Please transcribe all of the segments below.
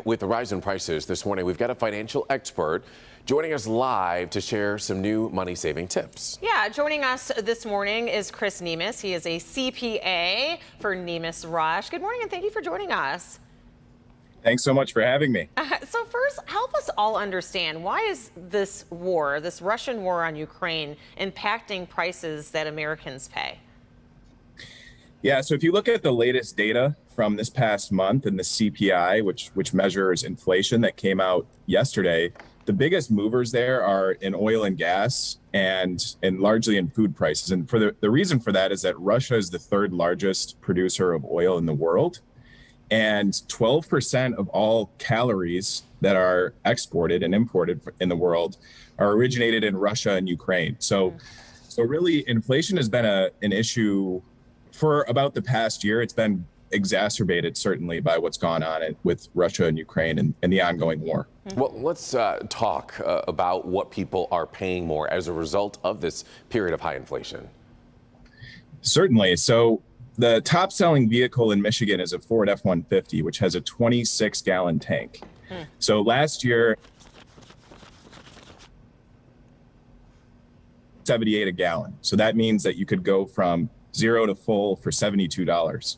with the rise in prices this morning, we've got a financial expert joining us live to share some new money-saving tips. Yeah, joining us this morning is Chris Nemes. He is a CPA for Nemes Rush. Good morning, and thank you for joining us. Thanks so much for having me. So first, help us all understand, why is this war, this Russian war on Ukraine, impacting prices that Americans pay? Yeah, so if you look at the latest data from this past month and the CPI, which measures inflation that came out yesterday, the biggest movers there are in oil and gas and largely in food prices. And for the reason for that is that Russia is the third largest producer of oil in the world. And 12% of all calories that are exported and imported in the world are originated in Russia and Ukraine. So really, inflation has been an issue for about the past year. It's been exacerbated, certainly, by what's gone on with Russia and Ukraine and the ongoing war. Well, let's talk about what people are paying more as a result of this period of high inflation. Certainly. So the top selling vehicle in Michigan is a Ford F-150, which has a 26-gallon tank. So last year, $78 a gallon. So that means that you could go from zero to full for $72.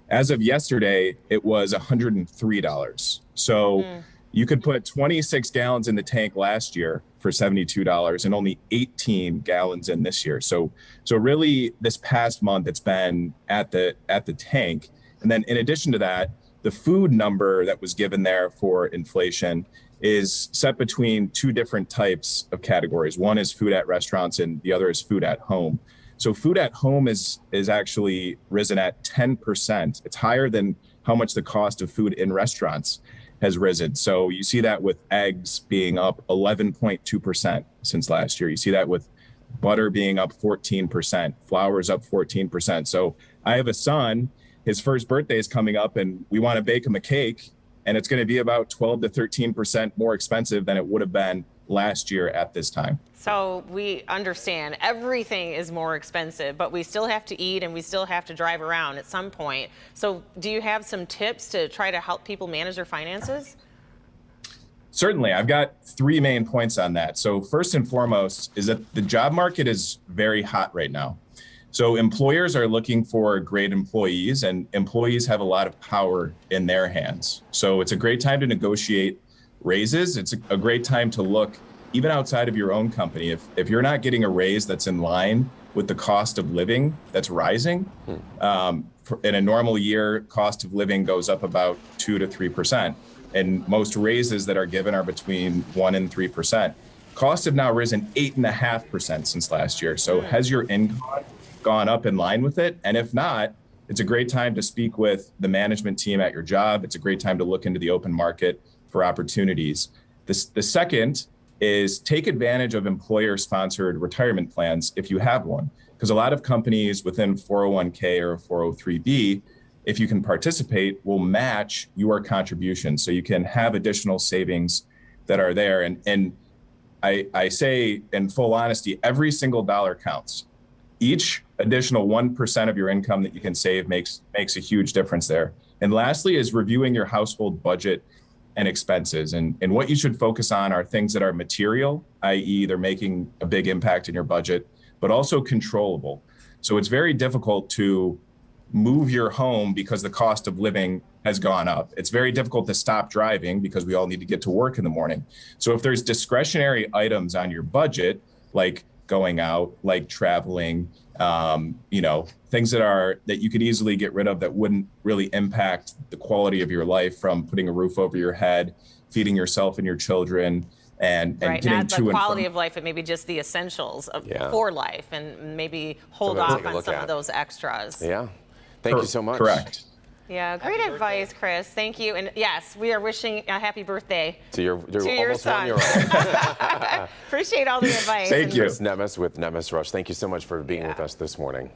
As of yesterday, it was $103. So you could put 26 gallons in the tank last year for $72 and only 18 gallons in this year. So really, this past month, it's been at the tank. And then in addition to that, the food number that was given there for inflation is set between two different types of categories. One is food at restaurants and the other is food at home. So food at home is actually risen at 10%. It's higher than how much the cost of food in restaurants has risen. So you see that with eggs being up 11.2% since last year. You see that with butter being up 14%, flour is up 14%. So I have a son, his first birthday is coming up, and we want to bake him a cake, and it's going to be about 12 to 13% more expensive than it would have been last year at this time. So we understand everything is more expensive, but we still have to eat and we still have to drive around at some point. So do you have some tips to try to help people manage their finances? Certainly. I've got three main points on that. So first and foremost is that the job market is very hot right now. So employers are looking for great employees, and employees have a lot of power in their hands. So it's a great time to negotiate raises. It's a great time to look even outside of your own company. If you're not getting a raise that's in line with the cost of living that's rising, in a normal year, cost of living goes up about 2 to 3%. And most raises that are given are between 1 and 3%. Costs have now risen 8.5% since last year. So has your income gone up in line with it? And if not, it's a great time to speak with the management team at your job. It's a great time to look into the open market for opportunities. The second is take advantage of employer-sponsored retirement plans if you have one, because a lot of companies within 401k or 403b, if you can participate, will match your contribution, so you can have additional savings that are there. And I say in full honesty, every single dollar counts. Each additional 1% of your income that you can save makes a huge difference there. And lastly is reviewing your household budget and expenses. And what you should focus on are things that are material, i.e. they're making a big impact in your budget, but also controllable. So it's very difficult to move your home because the cost of living has gone up. It's very difficult to stop driving because we all need to get to work in the morning. So if there's discretionary items on your budget, like going out, like traveling, things that you could easily get rid of that wouldn't really impact the quality of your life, from putting a roof over your head, feeding yourself and your children, and getting not to the and quality from. of life, but maybe just the essentials for life, and maybe hold off on some of those extras. Yeah. Thank you so much. Correct. Yeah, great advice, Chris. Thank you. And yes, we are wishing a happy birthday to your almost son. 1-year-old. Appreciate all the advice. Thank you. Chris Nemes with Nemes Rush. Thank you so much for being with us this morning.